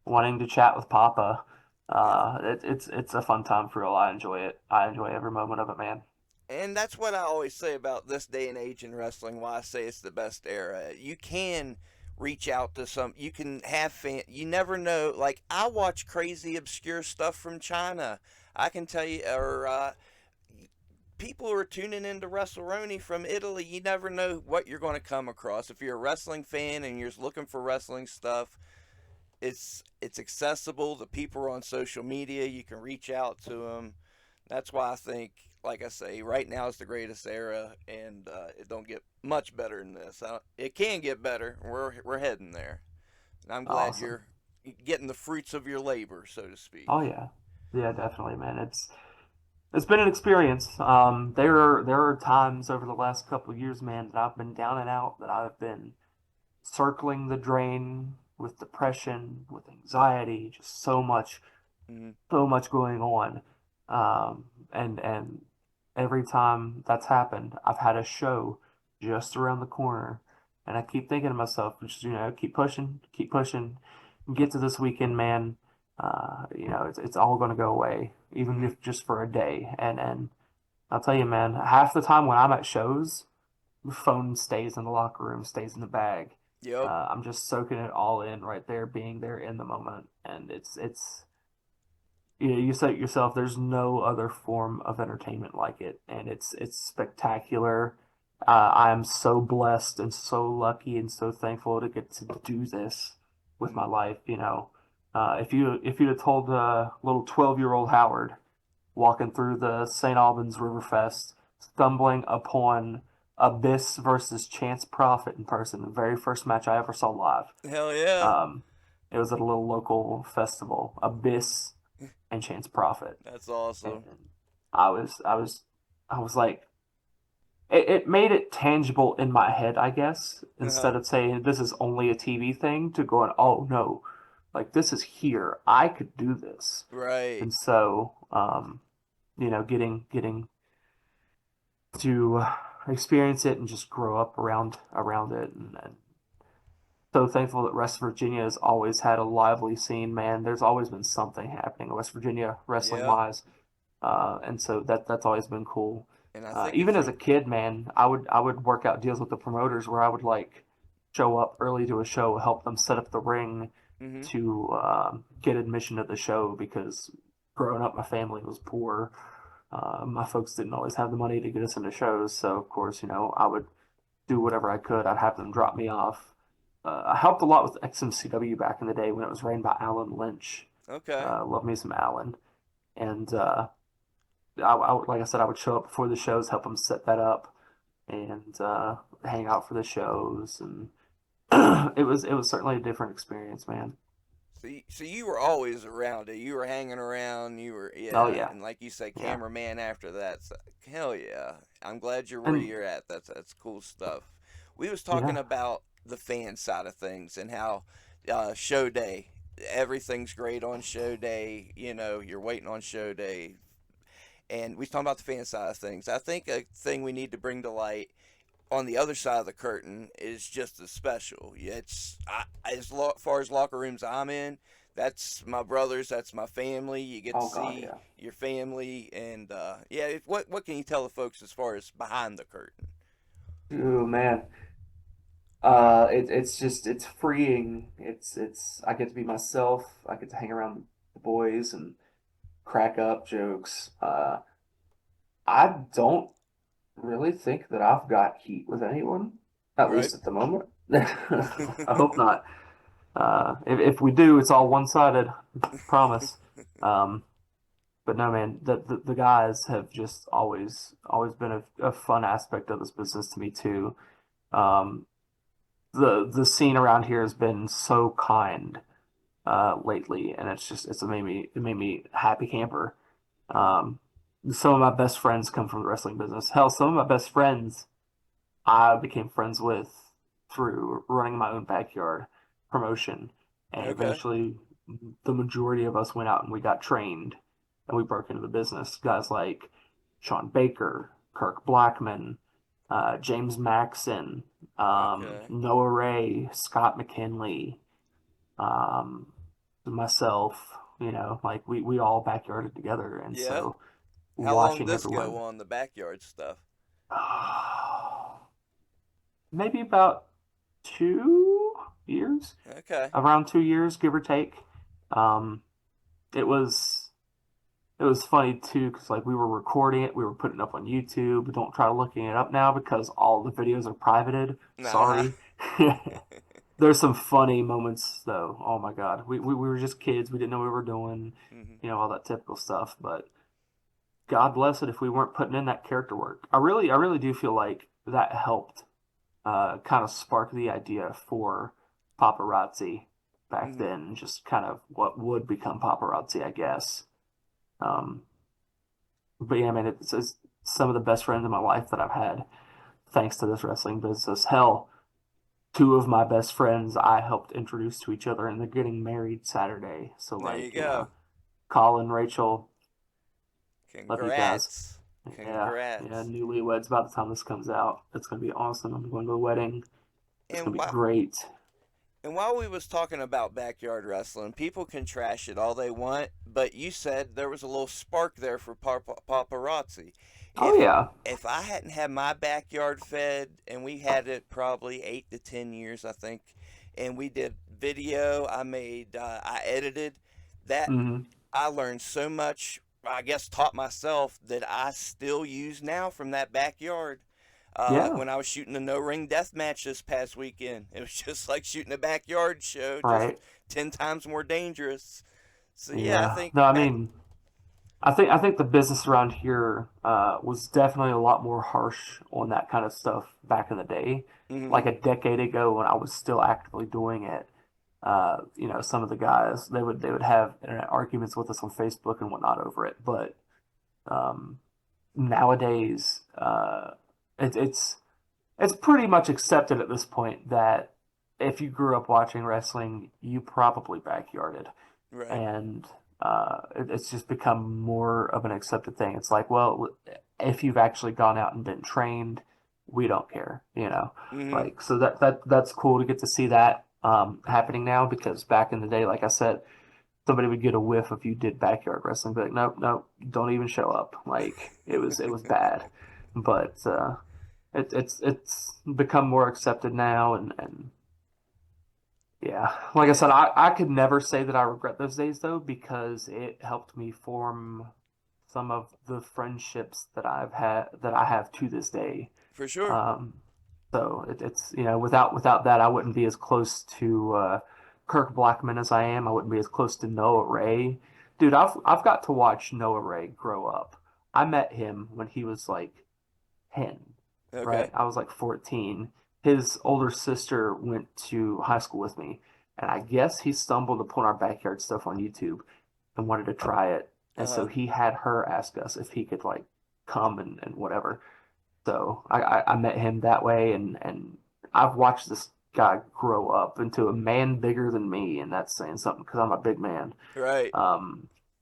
wanting to chat with Papa. It's a fun time for real. I enjoy it. I enjoy every moment of it, man. And that's what I always say about this day and age in wrestling. Why I say it's the best era. You can reach out to some. You can have fan. You never know. Like I watch crazy obscure stuff from China. I can tell you, or people who are tuning into WrestleRoni from Italy. You never know what you're going to come across. If you're a wrestling fan and you're looking for wrestling stuff, it's accessible. The people are on social media. You can reach out to them. That's why I think, like I say, right now is the greatest era, and it don't get much better than this. It can get better. We're heading there, and I'm glad Awesome. you're getting the fruits of your labor, so to speak. Oh yeah, yeah, definitely, man. It's been an experience. There are times over the last couple of years, man, that I've been down and out, that I've been circling the drain with depression, with anxiety, just Mm-hmm. so much going on. And every time that's happened, I've had a show just around the corner, and I keep thinking to myself, just keep pushing, get to this weekend, man. It's all going to go away, even Mm-hmm. if just for a day. And I'll tell you, man, half the time when I'm at shows, the phone stays in the locker room, stays in the bag. Yep. I'm just soaking it all in right there, being there in the moment, and it's you say it yourself, there's no other form of entertainment like it, and it's spectacular. I am so blessed and so lucky and so thankful to get to do this with Mm-hmm. my life. If you'd have told little 12-year-old Howard walking through the St. Albans Riverfest, stumbling upon Abyss versus Chance Prophet in person, the very first match I ever saw live. Hell yeah. Um, it was at a little local festival, Abyss and Chance Prophet, That's and awesome. I was like, it made it tangible in my head, I guess, Uh-huh. instead of saying this is only a TV thing, to going, oh no, like this is here, I could do this. Right. And so getting to experience it and just grow up around it, and so thankful that West Virginia has always had a lively scene, man. There's always been something happening in West Virginia wrestling Yep. wise. And so that's always been cool. And I think Even if as you. a kid, man, I would work out deals with the promoters where I would like show up early to a show, help them set up the ring Mm-hmm. to get admission to the show, because growing up, my family was poor. My folks didn't always have the money to get us into shows, so of course, I would do whatever I could. I'd have them drop me off. I helped a lot with XMCW back in the day when it was ran by Alan Lynch. Okay. Love me some Alan. And like I said, I would show up before the shows, help them set that up, and hang out for the shows. And it was certainly a different experience, man. So you were always around it. You were hanging around. You were, Oh yeah, yeah, and like you said, yeah, cameraman after that. So, hell yeah, I'm glad you're where and you're at. That's cool stuff. We was talking yeah. about the fan side of things and how show day, everything's great on show day. You know, you're waiting on show day, and we was talking about the fan side of things. I think a thing we need to bring to light on the other side of the curtain is just as special. Far as locker rooms I'm in, that's my brothers, that's my family. You get to Oh God, see yeah. your family, and what can you tell the folks as far as behind the curtain? Oh man, it's just it's freeing. It's I get to be myself. I get to hang around the boys and crack up jokes. I don't really think that I've got heat with anyone, at Right? least at the moment. I hope not. If we do, it's all one-sided. Promise. Um, but no, man, the guys have just always been a fun aspect of this business to me too. Um, the scene around here has been so kind lately, and it's made me happy camper. Mhm. Um, some of my best friends come from the wrestling business. Hell, some of my best friends I became friends with through running my own backyard promotion. And Okay. eventually, the majority of us went out and we got trained and we broke into the business. Guys like Sean Baker, Kirk Blackman, James Maxon, Okay. Noah Ray, Scott McKinley, um, myself, like we all backyarded together. And Yeah. so How long watching this go everyone, on the backyard stuff? maybe about 2 years, Okay. around 2 years, give or take. Um, it was it was funny too because like we were recording it, we were putting it up on YouTube. Don't try looking it up now because all the videos are privated. Uh-huh. Sorry. There's some funny moments though. Oh my God, we were just kids. We didn't know what we were doing. Mhm. All that typical stuff. But God bless it if we weren't putting in that character work. I really do feel like that helped kind of sparked the idea for paparazzi back Mhm. then, just kind of what would become paparazzi, I guess. Um, but yeah, man, it's some of the best friends in my life that I've had thanks to this wrestling business. Hell, two of my best friends I helped introduce to each other, and they're getting married Saturday. So, There you like, go. Colin, Rachel, love you guys. Congrats. Yeah, yeah, Congrats. newlyweds. By the time this comes out, it's gonna be awesome. I'm going to the wedding. It's And gonna be why great. And while we was talking about backyard wrestling, people can trash it all they want, but you said there was a little spark there for paparazzi. Oh If yeah. if I hadn't had my backyard fed, and we had it probably 8 to 10 years, I think, and we did video, I edited that. Hmm. I learned so much. I guess taught myself that I still use now from that backyard Yeah, when I was shooting the no ring death match this past weekend. It was just like shooting a backyard show, just right. 10 times more dangerous. So yeah, I Yeah. think No, I back. mean, I think the business around here was definitely a lot more harsh on that kind of stuff back in the day. Mm-hmm. Like a decade ago when I was still actively doing it, some of the guys they would have internet arguments with us on Facebook and whatnot over it. But um, nowadays, it's pretty much accepted at this point that if you grew up watching wrestling, you probably backyarded, Right. and it's just become more of an accepted thing. It's like, well, if you've actually gone out and been trained, we don't care. Mm-hmm. Like so that's cool to get to see that happening now because back in the day, like I said, somebody would get a whiff if you did backyard wrestling, be like, nope, nope, don't even show up. Like it was bad, but it's become more accepted now, and yeah, like I Yeah. said, I could never say that I regret those days though, because it helped me form some of the friendships that I have to this day. For sure. Um, so it's without that I wouldn't be as close to Kirk Blackman as I am. I wouldn't be as close to Noah Ray. Dude, I've got to watch Noah Ray grow up. I met him when he was like 10, right? Okay. I was like 14. His older sister went to high school with me. and I guess he stumbled upon our backyard stuff on YouTube and wanted to try it. And so Uh-huh. he had her ask us if he could like come and whatever. So I met him that way, and I've watched this guy grow up into a man bigger than me, and that's saying something because I'm a big man. Right.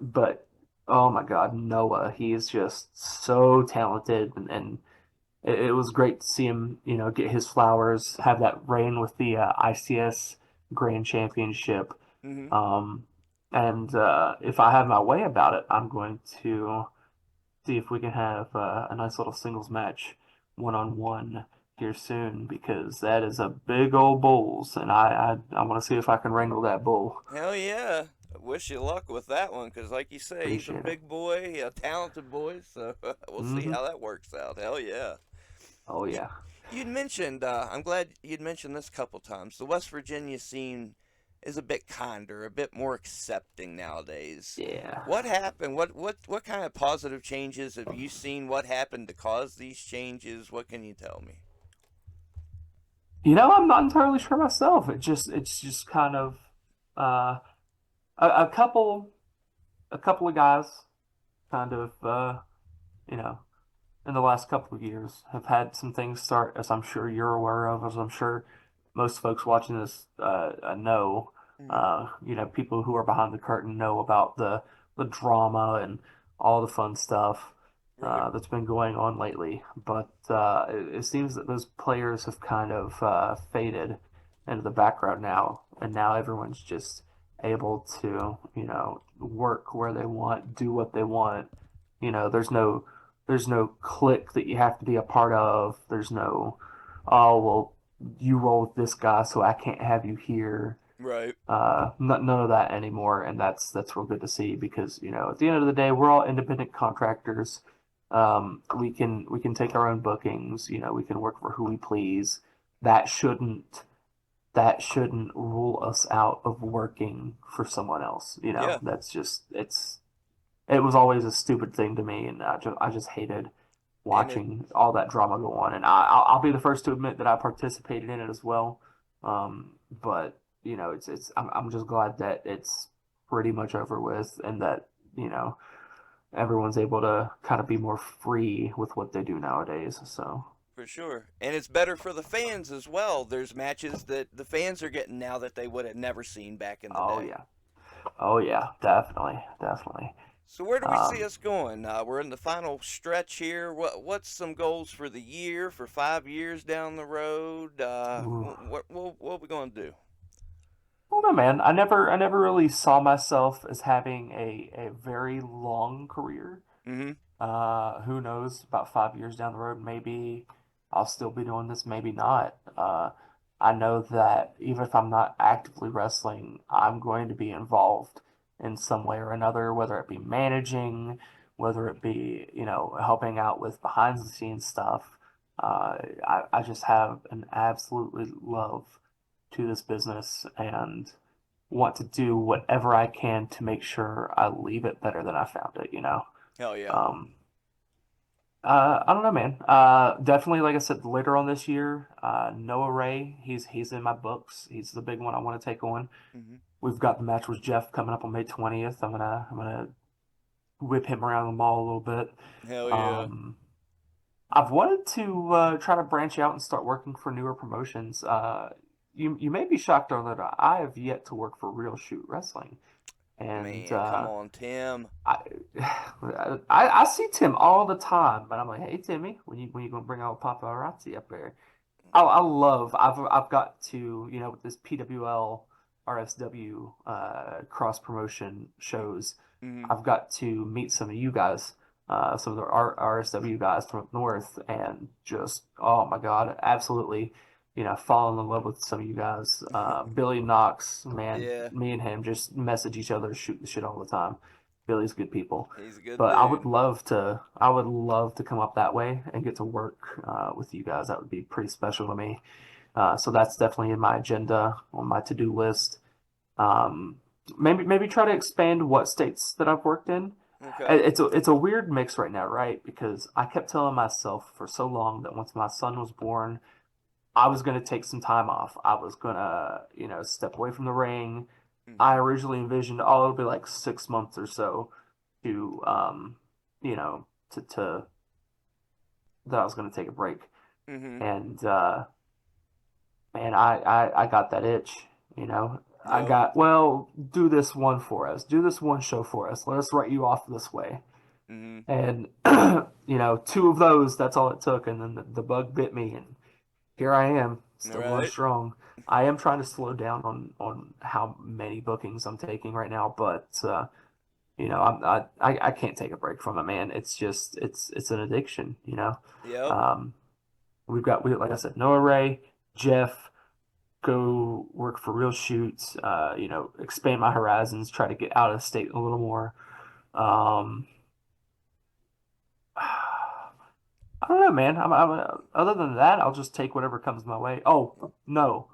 But oh my God, Noah, he is just so talented, and it was great to see him, get his flowers, have that reign with the ICS Grand Championship. Mm-hmm. Um, and if I have my way about it, I'm going to see if we can have a nice little singles match, 1-on-1 here soon, because that is a big old bulls, and I want to see if I can wrangle that bull. Hell yeah. I wish you luck with that one, because like you say, he's a Appreciate it. big boy, a talented boy, so we'll see Hmm. how that works out. Hell yeah. Oh You, yeah. you'd mentioned, I'm glad you'd mentioned this a couple times. The West Virginia scene is a bit kinder, a bit more accepting nowadays. Yeah. What happened? What kind of positive changes have you seen? What happened to cause these changes? What can you tell me? I'm not entirely sure myself. It's just kind of uh, a couple of guys kind of you know in the last couple of years have had some things start, as I'm sure you're aware of, as I'm sure most folks watching this know. Mm-hmm. People who are behind the curtain know about the drama and all the fun stuff Right. that's been going on lately. But it seems that those players have kind of faded into the background now, and now everyone's just able to, work where they want, do what they want. There's no clique that you have to be a part of. There's no, oh, well, you roll with this guy, so I can't have you here. Right. None of that anymore, and that's real good to see because at the end of the day, we're all independent contractors. We can take our own bookings. We can work for who we please. That shouldn't that shouldn't rule us out of working for someone else. Yeah. That's just it was always a stupid thing to me, and I just hated And it watching all that drama go on. And I'll be the first to admit that I participated in it as well. But I'm just glad that it's pretty much over with, and that you know everyone's able to kind of be more free with what they do nowadays. So, for sure. And it's better for the fans as well. There's matches that the fans are getting now that they would have never seen back in the oh day. yeah, oh yeah, definitely, definitely. So where do we see Um, us going? We're in the final stretch here. What's some goals for the year, for 5 years down the road? ooh. What are we going to do? I don't know, man. I never really saw myself as having a very long career. Mm-hmm. Who knows? About 5 years down the road, maybe I'll still be doing this, maybe not. I know that even if I'm not actively wrestling, I'm going to be involved in some way or another, whether it be managing, whether it be, helping out with behind the scenes stuff. I just have an absolutely love to this business and want to do whatever I can to make sure I leave it better than I found it. Hell yeah. Um, I don't know, man. Definitely, like I said, later on this year, Noah Ray, he's in my books. He's the big one I want to take on. Mm-hmm. We've got the match with Jeff coming up on May 20th. I'm gonna whip him around the mall a little bit. Hell yeah. Um, I've wanted to try to branch out and start working for newer promotions. You may be shocked on that I have yet to work for Real Shoot Wrestling, and Man, come on, Tim. I, I see Tim all the time, but I'm like, hey Timmy, when you gonna bring out Papa Razzi up there? I've got to with this PWL RSW cross promotion shows. Mm-hmm. I've got to meet some of you guys, some of the RSW guys from up north, and just oh my God, absolutely, falling in love with some of you guys. Billy Knox, man, Yeah, me and him just message each other, shoot the shit all the time. Billy's good people. he's a good But I would dude. love to. I would love to come up that way and get to work with you guys. That would be pretty special to me. So that's definitely in my agenda on my to-do list. Um, maybe try to expand what states that I've worked in. Okay. It's a weird mix right now, right? Because I kept telling myself for so long that once my son was born, I was going to take some time off. I was going to, step away from the ring. I Mhm. originally envisioned, oh, it'll be like 6 months or so to, to that I was going to take a break. Mhm. And, man, I got that itch, you know. I Yep. got, well, do this one for us. Do this one show for us. Let us write you off this way. Mhm. And, two of those, that's all it took. And then the bug bit me. And here I am, All still going right. strong. I am trying to slow down on how many bookings I'm taking right now, but I can't take a break from it, man. It's just it's an addiction, you know. Yep. Um, we like I said, Noah Ray, Jeff, go work for real shoots. Expand my horizons, try to get out of state a little more. Um, I don't know, man. Other than that, I'll just take whatever comes my way. Oh, no.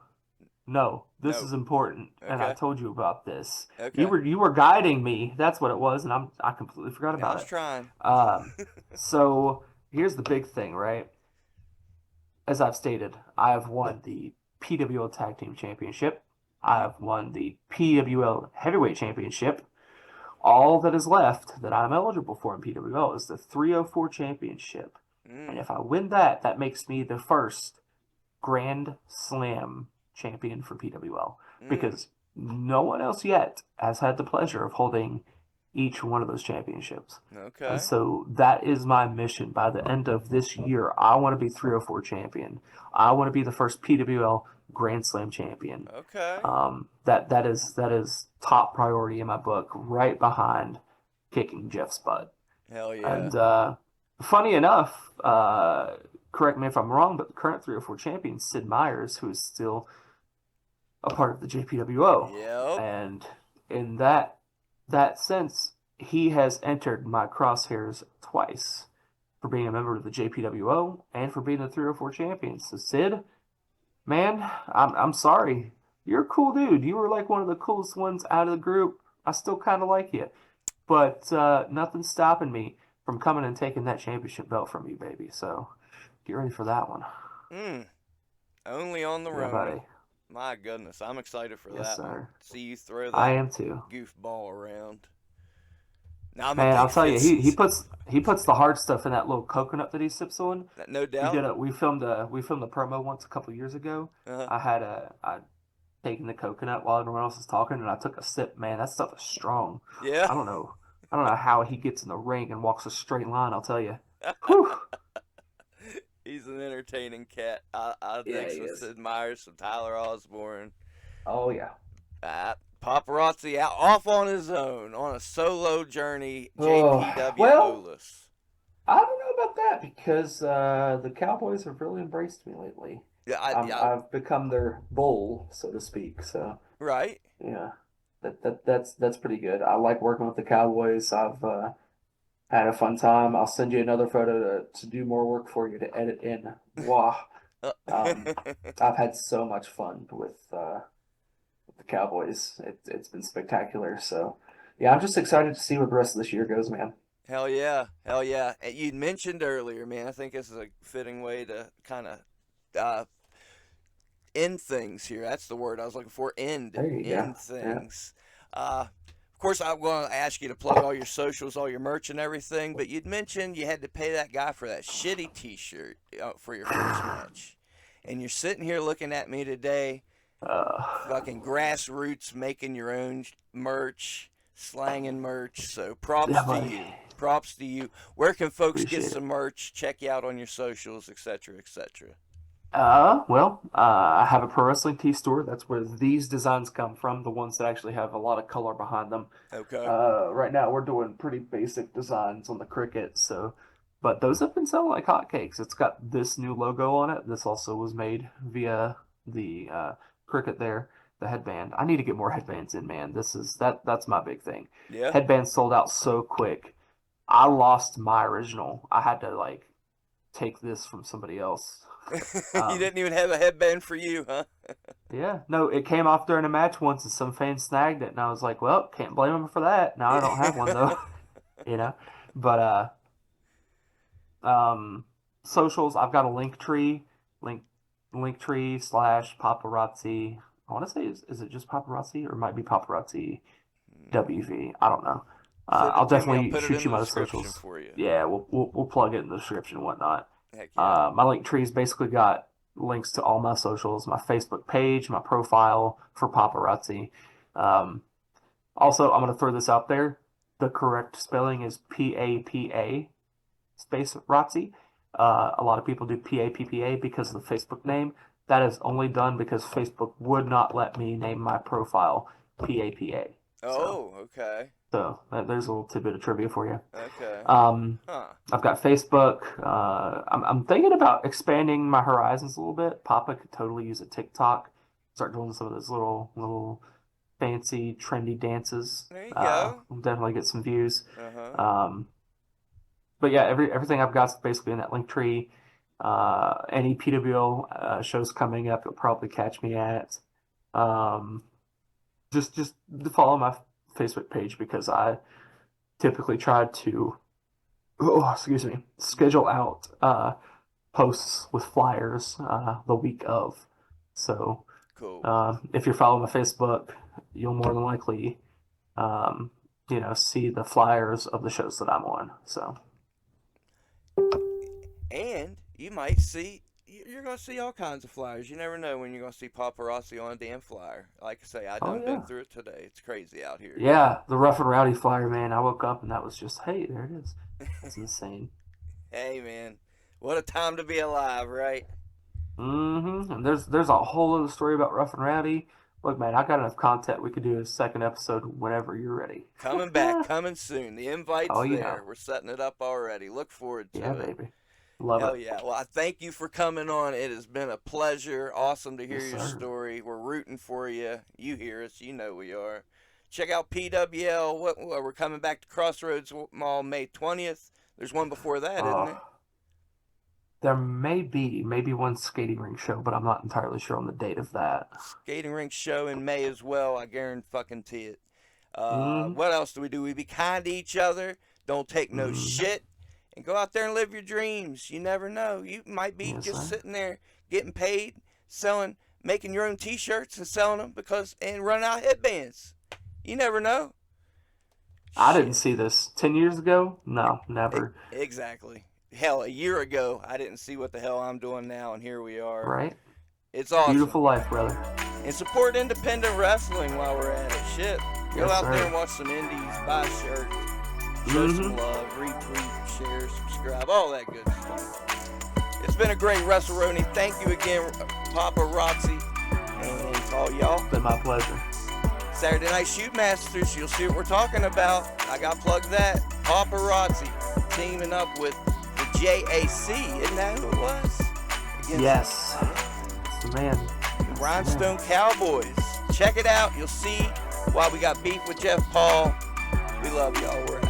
No, this No. is important, and I Okay. told you about this. You Okay. were you were guiding me. That's what it was, and I completely forgot Yeah, I about was it. trying. Um, so here's the big thing, right? As I've stated, I have won the PWL Tag Team Championship. I Mhm. have won the PWL Heavyweight Championship. All that is left that I'm eligible for in PWL is the 304 Championship. And Mm. if I win that, that makes me the first Grand Slam champion for PWL Mm. because no one else yet has had the pleasure of holding each one of those championships. And Okay. so that is my mission. By the end of this year, I want to be 304 champion. I want to be the first PWL Grand Slam champion. Okay. That is top priority in my book, right behind kicking Jeff's butt. Hell yeah. And funny enough, correct me if I'm wrong, but the current 304 champion, Sid Meier's, who is still a part of the JPWO. Yep. And in that sense, he has entered my crosshairs twice for being a member of the JPWO and for being the 304 champion. So Sid, man, I'm sorry. You're a cool dude. You were like one of the coolest ones out of the group. I still kind of like you. But nothing's stopping me from coming and taking that championship belt from you, baby. So get ready for that one. Mm. Only on the Yeah, Roni. buddy. My goodness, I'm excited for Yes, that one. sir. See you throw I that am too. goofball around. Now I'm a Man, I'll big tell you, he Fitz. puts the hard stuff in that little coconut that he sips on. No We doubt. did a we filmed a promo once a couple years ago. Uh, I taken the coconut while everyone else was talking, and I took a sip. Man, that stuff is strong. yeah. I don't know. I don't know how he gets in the ring and walks a straight line. I'll tell you. Whew. He's an entertaining cat. I Yeah, dig he some is. Sid Meier's, some Tyler Osborne. Oh yeah. Paparazzi out off on his own on a solo journey. Oh JPW well, Olus. I don't know about that because the Cowboys have really embraced me lately. Yeah. I've become their bull, so to speak. So Right. yeah, that's pretty good. I like working with the Cowboys. I've had a fun time. I'll send you another photo to do more work for you to edit in. Wow. Uh, Um, I've had so much fun with the Cowboys. It's been spectacular. So yeah, I'm just excited to see where the rest of this year goes, man. Hell yeah. Hell yeah. And you mentioned earlier, man. I think this is a fitting way to kind of uh, end things here. That's the word I was looking for. End. There you go. End Yeah. things. Of course, I'm going to ask you to plug all your socials, all your merch, and everything. But you'd mentioned you had to pay that guy for that shitty T-shirt for your first match, and you're sitting here looking at me today, fucking grassroots, making your own merch, slanging merch. So props Yeah, to buddy. you. Props to you. Where can folks get Appreciate it. some merch? Check you out on your socials, etc., etc. I have a pro wrestling tee store. That's where these designs come from, the ones that actually have a lot of color behind them. Okay. Right now we're doing pretty basic designs on the Cricut, so but those have been selling like hotcakes. It's got this new logo on it. This also was made via the Cricut there, the headband. I need to get more headbands in, man. That's my big thing. Yeah. Headbands sold out so quick. I lost my original. I had to like take this from somebody else. You Um, didn't even have a headband for you, huh? yeah, no, it came off during a match once and some fan snagged it and I was like, well, can't blame them for that. Now I don't have one though, you know. But socials, I've got a link tree, link Linktree/paparazzi. I want to say, is it just paparazzi or it might be paparazzi WV? I don't know. Send I'll it to me. I'll definitely put it shoot in you the my description socials. for you. Yeah, we'll plug it in the description and whatnot. Heck yeah. My Linktree's basically got links to all my socials, my Facebook page, my profile for paparazzi. Um, Also, I'm gonna throw this out there. The correct spelling is PAPA space Razzi. A lot of people do PAPPA because of the Facebook name. That is only done because Facebook would not let me name my profile PAPA. Oh, okay. There's a little tidbit of trivia for you. Okay. Huh. I've got Facebook. I'm thinking about expanding my horizons a little bit. Papa could totally use a TikTok. Start doing some of those little fancy, trendy dances. There you go. We'll definitely get some views. Uh-huh. But yeah, everything I've got is basically in that link tree. Any PWL shows coming up, you'll probably catch me at. Just follow my Facebook page because I typically try to, schedule out posts with flyers the week of. So Cool. if you're following my Facebook, you'll more than likely, see the flyers of the shows that I'm on. So. And you might see, you're going to see all kinds of flyers. You never know when you're going to see paparazzi on a damn flyer. Like I say, I done been through it today. It's crazy out here. Yeah, the Rough and Rowdy flyer, man. I woke up and that was just, hey, there it is. That's insane. Hey, man. What a time to be alive, right? Mm-hmm. And there's a whole other story about Rough and Rowdy. Look, man, I got enough content. We could do a second episode whenever you're ready. Coming back, coming soon. The invite's there. Know. We're setting it up already. Look forward to it. Yeah, baby. Love Hell it. yeah. Well, I thank you for coming on. It has been a pleasure. Awesome to hear Yes, your sir. story. We're rooting for you. You hear us. You know we are. Check out PWL. We're coming back to Crossroads Mall May 20th. There's one before that, isn't there? There may be maybe one skating rink show, but I'm not entirely sure on the date of that. Skating rink show in May as well. I guarantee it. Mm-hmm. What else do? We be kind to each other. Don't take no shit. And go out there and live your dreams. You never know. You might be just sitting there getting paid, making your own T-shirts and selling them and running out headbands. You never know. I didn't see this 10 years ago. No, never. Exactly. Hell, a year ago, I didn't see what the hell I'm doing now, and here we are. Right? It's awesome. Beautiful life, brother. And support independent wrestling while we're at it. Shit. Go out there and watch some indies, buy a shirt, show some love, retweet, share, subscribe, all that good stuff. It's been a great WrestleRoni. Thank you again, Paparazzi. And to all y'all. It's been my pleasure. Saturday Night Shoot Masters, you'll see what we're talking about. I got plugged that. Paparazzi teaming up with the JAC. Isn't that who it was? Yes. It's the man. Rhinestone Cowboys. Check it out. You'll see why we got beef with Jeff Paul. We love y'all. We're out.